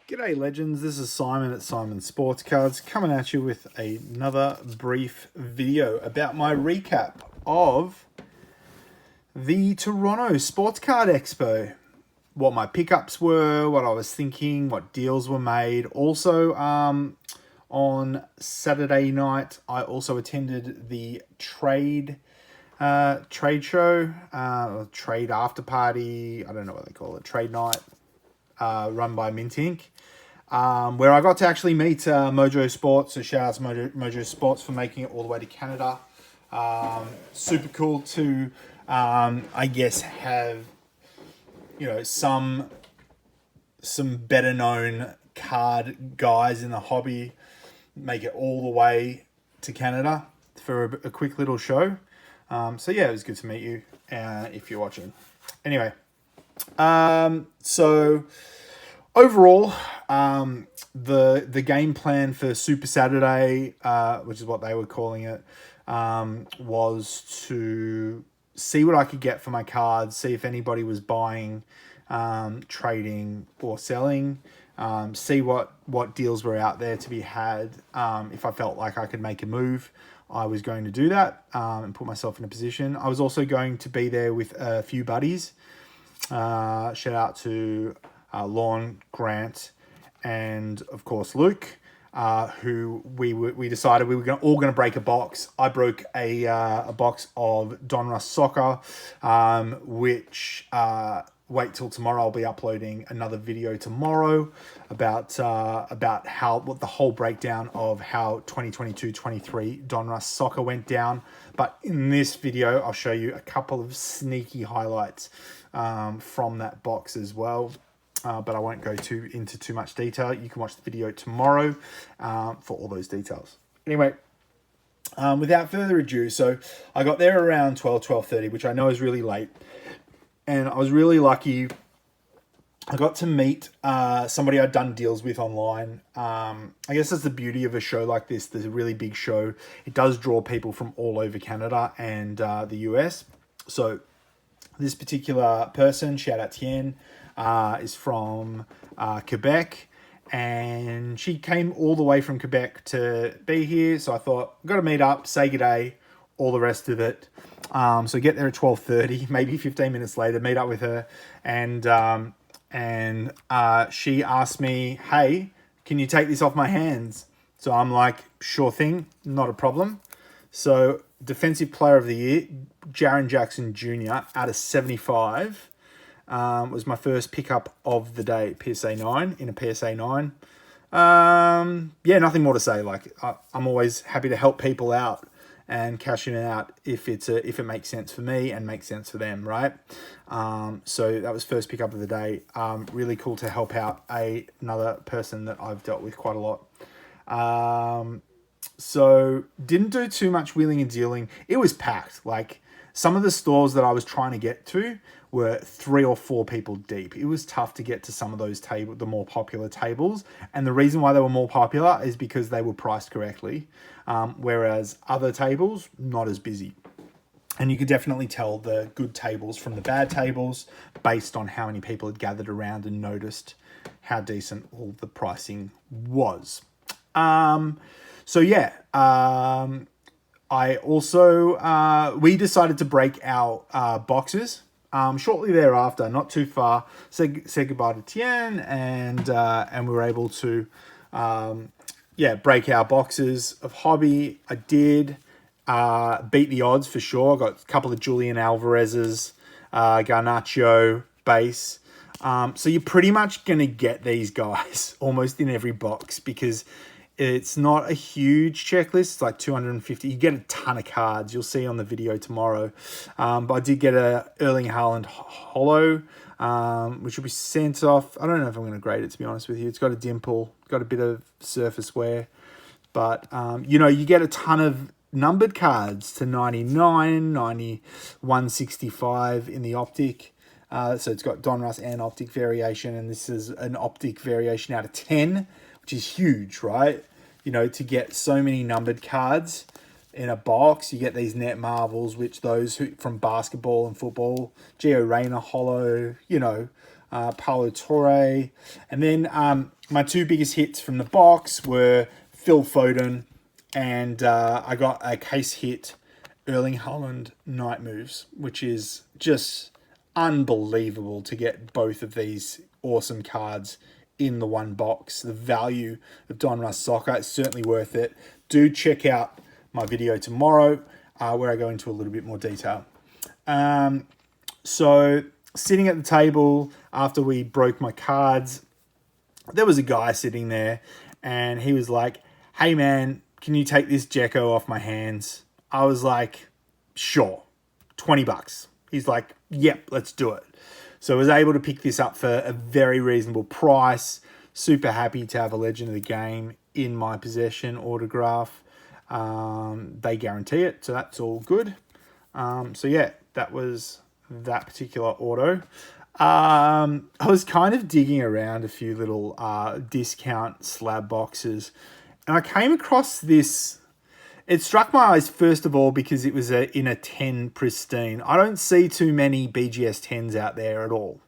G'day legends, this is Simon at Simon Sports Cards coming at you with another brief video about my recap of the Toronto Sports Card Expo. What my pickups were, what I was thinking, what deals were made. Also, on Saturday night, I also attended the trade show, trade after party, I don't know what they call it, trade night, run by Mint Inc. Where I got to actually meet Mojo Sports. So shout out to Mojo Sports for making it all the way to Canada. Super cool to, I guess, have, some better known card guys in the hobby make it all the way to Canada for a quick little show. So yeah, it was good to meet you if you're watching. Anyway, so overall, the game plan for Super Saturday, which is what they were calling it, was to see what I could get for my cards, see if anybody was buying, trading or selling, see what deals were out there to be had. If I felt like I could make a move, I was going to do that and put myself in a position. I was also going to be there with a few buddies. Shout out to Lorne, Grant, and of course Luke, who we decided we were all going to break a box. I broke a box of Donruss Soccer, which wait till tomorrow. I'll be uploading another video tomorrow about what the whole breakdown of how 2022-23 Donruss Soccer went down. But in this video, I'll show you a couple of sneaky highlights from that box as well. But I won't go into too much detail. You can watch the video tomorrow for all those details. Anyway, without further ado, so I got there around 12:30, which I know is really late. And I was really lucky. I got to meet somebody I'd done deals with online. I guess that's the beauty of a show like this. There's a really big show. It does draw people from all over Canada and the US. So this particular person, shout out Tien, is from Quebec. And she came all the way from Quebec to be here. So I thought, I've got to meet up, say good day, all the rest of it. So get there at 12:30, maybe 15 minutes later, meet up with her. And she asked me, hey, can you take this off my hands? So I'm like, sure thing, not a problem. So Defensive Player of the Year, Jaren Jackson Jr. out of 75 was my first pickup of the day, PSA 9, in a PSA 9. Yeah, nothing more to say. Like, I'm always happy to help people out and cashing it out if it makes sense for me and makes sense for them, right? So that was first pickup of the day. Really cool to help out another person that I've dealt with quite a lot. So didn't do too much wheeling and dealing. It was packed. Like, some of the stores that I was trying to get to were 3 or 4 people deep. It was tough to get to some of those the more popular tables. And the reason why they were more popular is because they were priced correctly. Whereas other tables, not as busy. And you could definitely tell the good tables from the bad tables based on how many people had gathered around and noticed how decent all the pricing was. So yeah, I also, we decided to break our boxes shortly thereafter, not too far. Said goodbye to Tien, and we were able to, break our boxes of hobby. I did beat the odds for sure. Got a couple of Julian Alvarez's, Garnacho base. So you're pretty much going to get these guys almost in every box because it's not a huge checklist. It's like 250. You get a ton of cards. You'll see on the video tomorrow. But I did get a Erling Haaland holo, which will be sent off. I don't know if I'm going to grade it, to be honest with you. It's got a dimple, got a bit of surface wear. But, you get a ton of numbered cards to 99, 90, 165 in the optic. So it's got Donruss and optic variation. And this is an optic variation out of 10, which is huge, right? To get so many numbered cards in a box. You get these net marvels, which those who from basketball and football, Gio Reyna holo, Paulo Torre. And then my two biggest hits from the box were Phil Foden, and I got a case hit Erling Haaland Night Moves, which is just unbelievable to get both of these awesome cards in the one box. The value of Donruss Soccer is certainly worth it. Do check out my video tomorrow where I go into a little bit more detail. So sitting at the table after we broke my cards, there was a guy sitting there and he was like, "Hey man, can you take this Jekko off my hands?" I was like, "Sure, $20. He's like, "Yep, let's do it." So I was able to pick this up for a very reasonable price. Super happy to have a legend of the game in my possession autograph. They guarantee it, so that's all good. So yeah, that was that particular auto. I was kind of digging around a few little discount slab boxes, and I came across this. It struck my eyes first of all because it was in a 10 pristine. I don't see too many BGS 10s out there at all.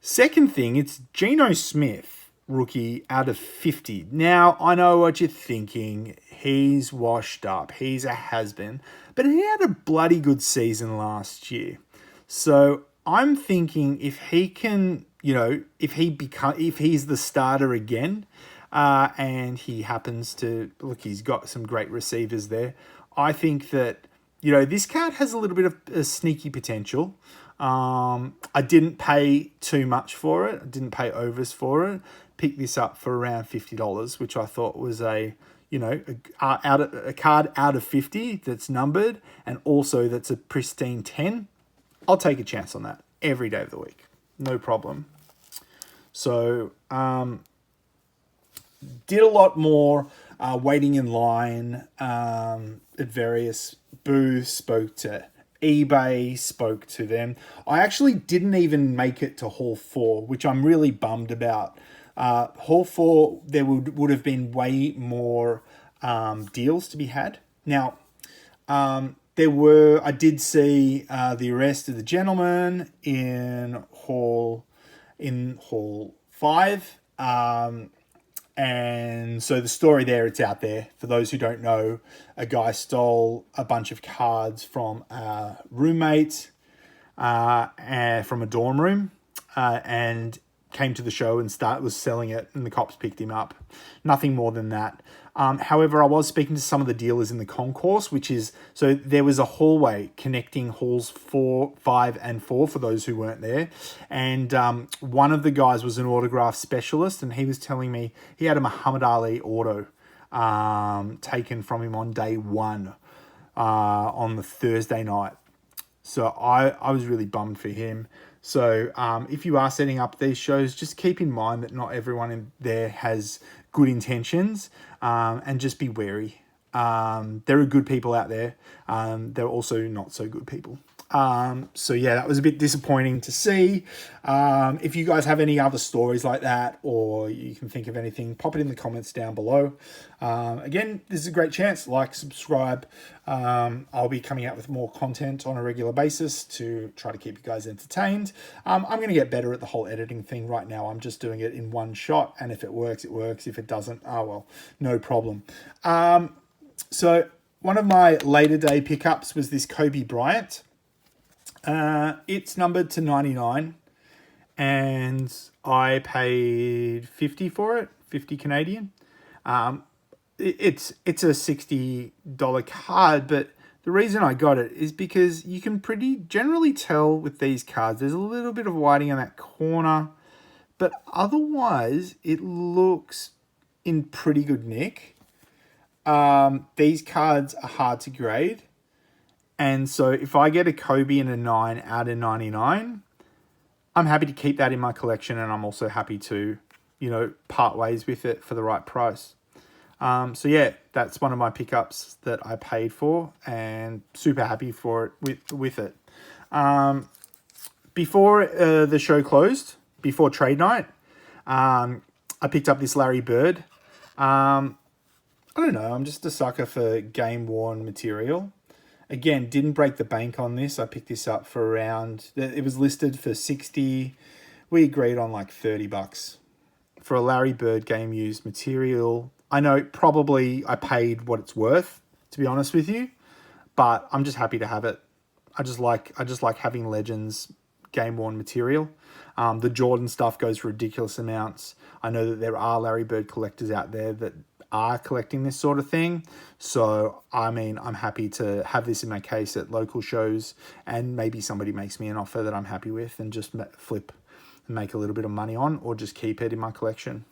Second thing, it's Geno Smith, rookie, out of 50. Now, I know what you're thinking. He's washed up. He's a has-been. But he had a bloody good season last year. So I'm thinking if he can, if he's the starter again, and he happens to, look, he's got some great receivers there. I think that, this card has a little bit of a sneaky potential. I didn't pay too much for it. I didn't pay overs for it. Picked this up for around $50, which I thought was a card out of 50 that's numbered and also that's a pristine 10. I'll take a chance on that every day of the week. No problem. So, did a lot more waiting in line at various booths, spoke to eBay, spoke to them. I actually didn't even make it to Hall 4, which I'm really bummed about. Hall 4, there would have been way more deals to be had. Now, I did see the Arrest of the Gentleman in Hall 5. And so the story there, it's out there. For those who don't know, a guy stole a bunch of cards from a roommate and from a dorm room and came to the show and was selling it, and the cops picked him up. Nothing more than that. However, I was speaking to some of the dealers in the concourse, so there was a hallway connecting halls 4, 5, and 4 for those who weren't there. And one of the guys was an autograph specialist, and he was telling me he had a Muhammad Ali auto taken from him on day 1 on the Thursday night. So I was really bummed for him. So if you are setting up these shows, just keep in mind that not everyone in there has good intentions, and just be wary. There are good people out there. There are also not so good people. So yeah, that was a bit disappointing to see. If you guys have any other stories like that, or you can think of anything, pop it in the comments down below. Again, this is a great chance. Like, subscribe. I'll be coming out with more content on a regular basis to try to keep you guys entertained. I'm going to get better at the whole editing thing. Right now, I'm just doing it in one shot, and if it works, it works. If it doesn't, oh well, no problem. So one of my later day pickups was this Kobe Bryant. It's numbered to 99, and I paid 50 for it, 50 Canadian. It's a $60 card, but the reason I got it is because you can pretty generally tell with these cards, there's a little bit of whiting on that corner, but otherwise it looks in pretty good nick. These cards are hard to grade. And so if I get a Kobe and a 9 out of 99, I'm happy to keep that in my collection, and I'm also happy to, part ways with it for the right price. So yeah, that's one of my pickups that I paid for, and super happy for it with it. Before the show closed, before trade night, I picked up this Larry Bird. I don't know, I'm just a sucker for game-worn material. Again, didn't break the bank on this. I picked this up for it was listed for 60. we agreed on like $30 for a Larry Bird game used material. I know probably I paid what it's worth, to be honest with you, but I'm just happy to have it. I just like having Legends game worn material. The Jordan stuff goes for ridiculous amounts. I know that there are Larry Bird collectors out there that are collecting this sort of thing. So, I mean, I'm happy to have this in my case at local shows, and maybe somebody makes me an offer that I'm happy with and just flip and make a little bit of money on, or just keep it in my collection.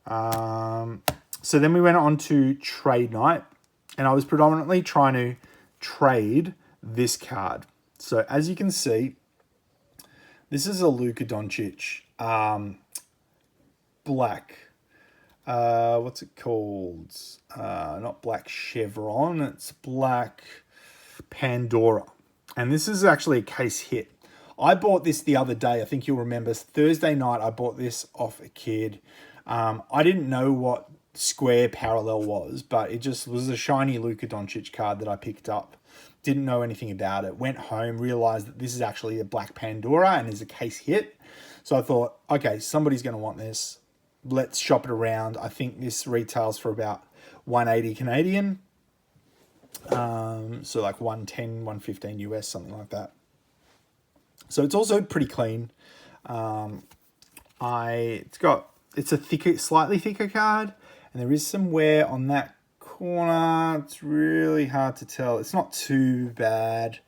So then we went on to trade night, and I was predominantly trying to trade this card. So as you can see, this is a Luka Doncic black. What's it called? Not black chevron. It's black Pandora. And this is actually a case hit. I bought this the other day. I think you'll remember. Thursday night, I bought this off a kid. I didn't know what square parallel was, but it just was a shiny Luka Doncic card that I picked up. Didn't know anything about it. Went home, realized that this is actually a black Pandora and is a case hit. So I thought, okay, somebody's going to want this. Let's shop it around. I think this retails for about 180 Canadian. So like 110, 115 US, something like that. So it's also pretty clean. It's a thicker, slightly thicker card, and there is some wear on that corner. It's really hard to tell. It's not too bad.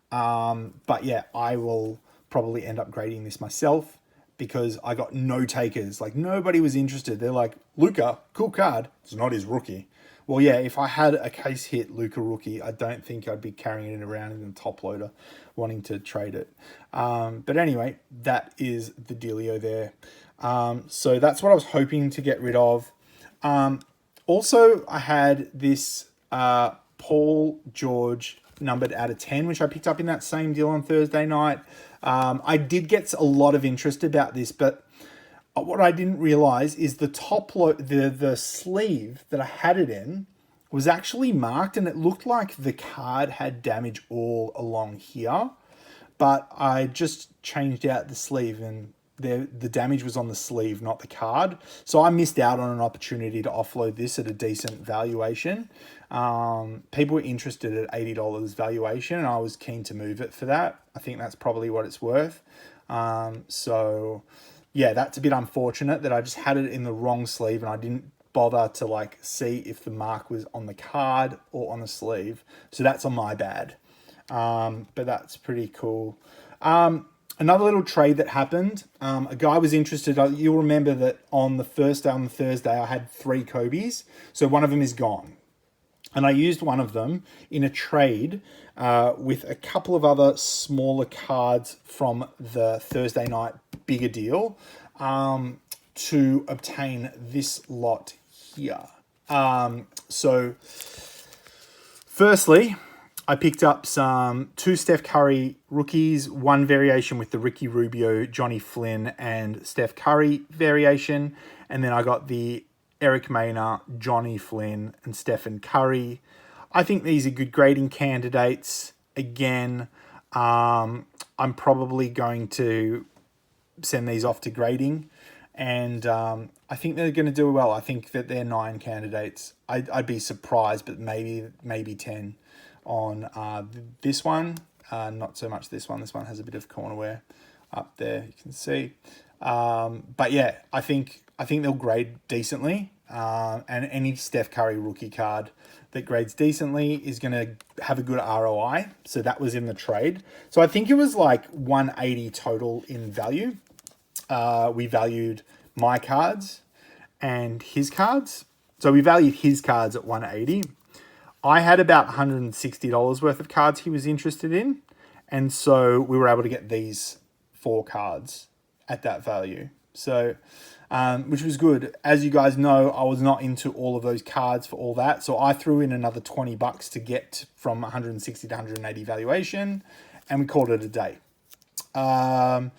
But yeah, I will probably end up grading this myself because I got no takers. Like, nobody was interested. They're like, Luka, cool card. It's not his rookie. Well, yeah, if I had a case hit Luka rookie, I don't think I'd be carrying it around in the top loader wanting to trade it. But anyway, that is the dealio there. So that's what I was hoping to get rid of. Also, I had this Paul George numbered out of 10, which I picked up in that same deal on Thursday night. I did get a lot of interest about this, but what I didn't realize is the the sleeve that I had it in was actually marked, and it looked like the card had damage all along here, but I just changed out the sleeve and the damage was on the sleeve, not the card. So I missed out on an opportunity to offload this at a decent valuation. People were interested at $80 valuation, and I was keen to move it for that. I think that's probably what it's worth. So yeah, that's a bit unfortunate that I just had it in the wrong sleeve and I didn't bother to like see if the mark was on the card or on the sleeve. So that's on my bad. But that's pretty cool. Another little trade that happened, a guy was interested. You'll remember that on the first day, on the Thursday, I had 3 Kobe's. So one of them is gone. And I used one of them in a trade with a couple of other smaller cards from the Thursday night bigger deal to obtain this lot here. So firstly, I picked up 2 Steph Curry rookies, one variation with the Ricky Rubio, Johnny Flynn, and Steph Curry variation. And then I got the Eric Maynard, Johnny Flynn, and Stephen Curry. I think these are good grading candidates. Again, I'm probably going to send these off to grading, and I think they're going to do well. I think that they're 9 candidates. I'd be surprised, but maybe 10 on this one. Not so much this one. This one has a bit of corner wear up there, you can see. But yeah, I think they'll grade decently. And any Steph Curry rookie card that grades decently is going to have a good ROI. So that was in the trade. So I think it was like 180 total in value. We valued my cards and his cards. So we valued his cards at 180. I had about $160 worth of cards he was interested in. And so we were able to get these 4 cards at that value. So, which was good. As you guys know, I was not into all of those cards for all that. So I threw in another $20 to get from 160 to 180 valuation, and we called it a day. I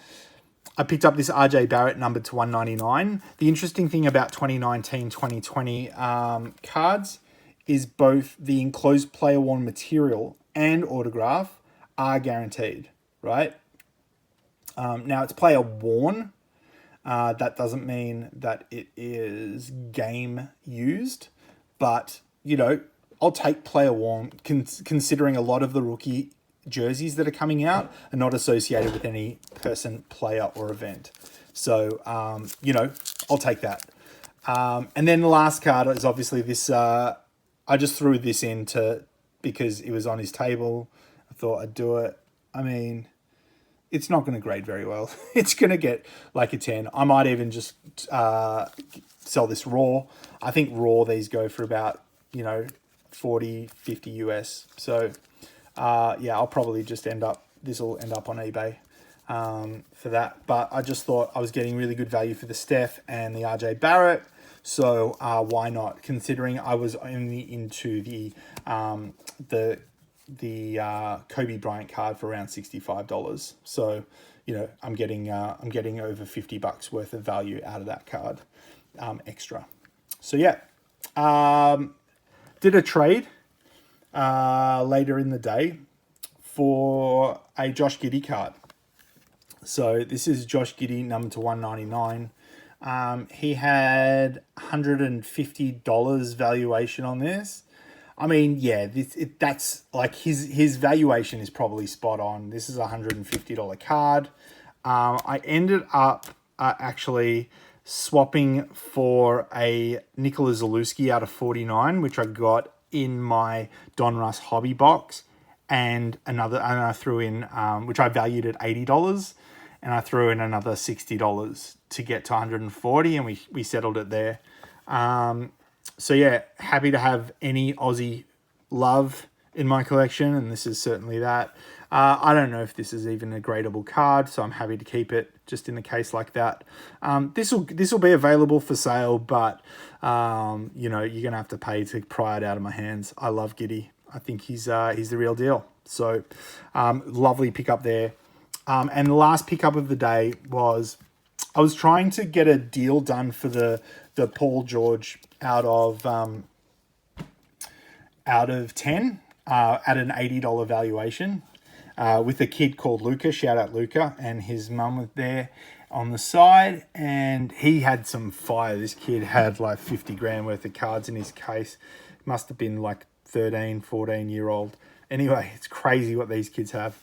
picked up this RJ Barrett numbered to 199. The interesting thing about 2019-2020 cards is both the enclosed player worn material and autograph are guaranteed, right? Now it's player worn. That doesn't mean that it is game used, but I'll take player worn, considering a lot of the rookie jerseys that are coming out are not associated with any person, player, or event. So I'll take that. And then the last card is obviously this. I just threw this in because it was on his table. I thought I'd do it. I mean, it's not going to grade very well. It's going to get like a 10. I might even just sell this raw. I think raw these go for about 40, 50 US. So I'll probably just this will end up on eBay for that. But I just thought I was getting really good value for the Steph and the RJ Barrett. So why not? Considering I was only into the Kobe Bryant card for around $65. So I'm getting over $50 worth of value out of that card extra. So did a trade later in the day for a Josh Giddey card. So this is Josh Giddey, number to 199. He had $150 valuation on this. I mean, yeah, that's like his valuation is probably spot on. This is a $150 card. I ended up actually swapping for a Nikola Zalewski out of 49, which I got in my Don Russ hobby box, and I threw in, which I valued at $80, and I threw in another $60 to get to 140, and we settled it there. So happy to have any Aussie love in my collection, and this is certainly that. I don't know if this is even a gradable card, so I'm happy to keep it just in the case like that. This will be available for sale, but you're gonna have to pay to pry it out of my hands. I love Giddey. I think he's the real deal. So lovely pickup there. And the last pickup of the day was I was trying to get a deal done for the Paul George out of 10 at an $80 valuation with a kid called Luca. Shout out Luca, and his mum was there on the side, and he had some fire. This kid had like 50 grand worth of cards in his case. Must have been like 13, 14-year-old. Anyway, it's crazy what these kids have.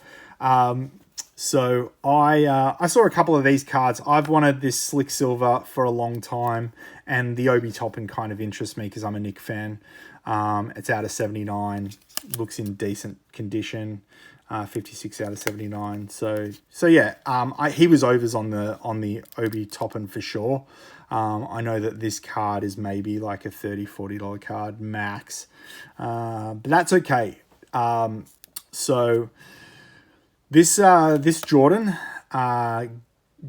So I saw a couple of these cards. I've wanted this Slick Silver for a long time, and the Obi Toppin kind of interests me because I'm a Nick fan. It's out of 79, looks in decent condition, 56 out of 79. So he was overs on the Obi Toppin for sure. I know that this card is maybe like a $30, $40 card max, but that's okay. So this Jordan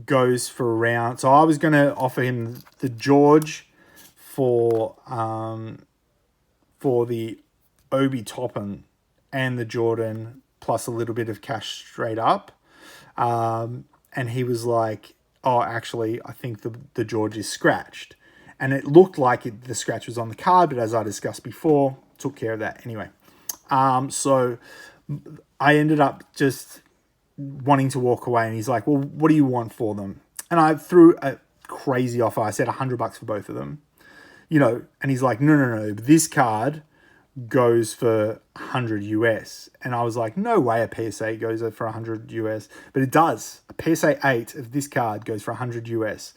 goes for around. So I was going to offer him the George for the Obi Toppin and the Jordan plus a little bit of cash straight up. And he was like, oh, actually, I think the George is scratched. And it looked like the scratch was on the card, but as I discussed before, took care of that anyway. So I ended up just wanting to walk away, and he's like, well, what do you want for them? And I threw a crazy offer. I said $100 for both of them, and he's like, no, this card goes for 100 US. And I was like, no way a PSA goes for 100 US, but it does. A PSA 8 of this card goes for 100 US.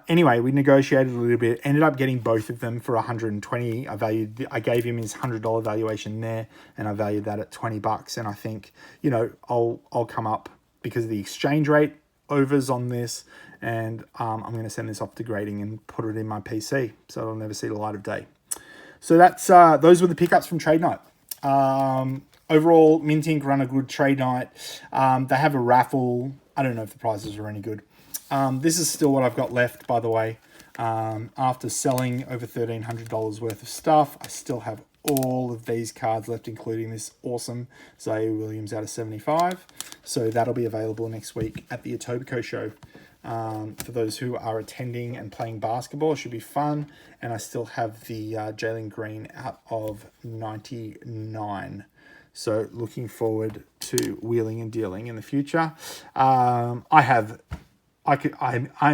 Anyway, we negotiated a little bit, ended up getting both of them for 120. I gave him his $100 valuation there, and I valued that at $20. And I think, I'll come up because of the exchange rate overs on this, and I'm going to send this off to grading and put it in my PC, so it'll never see the light of day. So that's those were the pickups from trade night. Overall, Mint Inc. run a good trade night. They have a raffle. I don't know if the prizes are any good. This is still what I've got left, by the way. After selling over $1,300 worth of stuff, I still have all of these cards left, including this awesome Zaire Williams out of 75. So that'll be available next week at the Etobicoke show. For those who are attending and playing basketball, it should be fun. And I still have the Jalen Green out of 99. So looking forward to wheeling and dealing in the future. I'm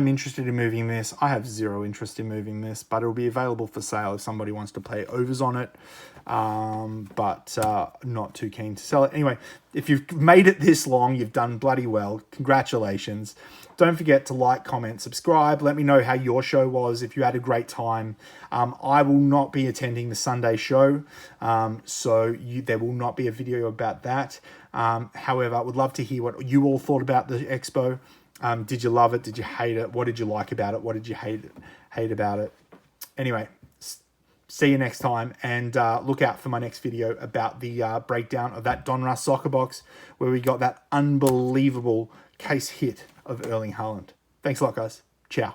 interested in moving this. I have zero interest in moving this, but it'll be available for sale if somebody wants to play overs on it. But not too keen to sell it. Anyway, if you've made it this long, you've done bloody well. Congratulations. Don't forget to like, comment, subscribe. Let me know how your show was, if you had a great time. I will not be attending the Sunday show, so there will not be a video about that. However, I would love to hear what you all thought about the expo. Did you love it? Did you hate it? What did you like about it? What did you hate about it? Anyway, see you next time, and look out for my next video about the breakdown of that Donruss soccer box, where we got that unbelievable case hit of Erling Haaland. Thanks a lot, guys. Ciao.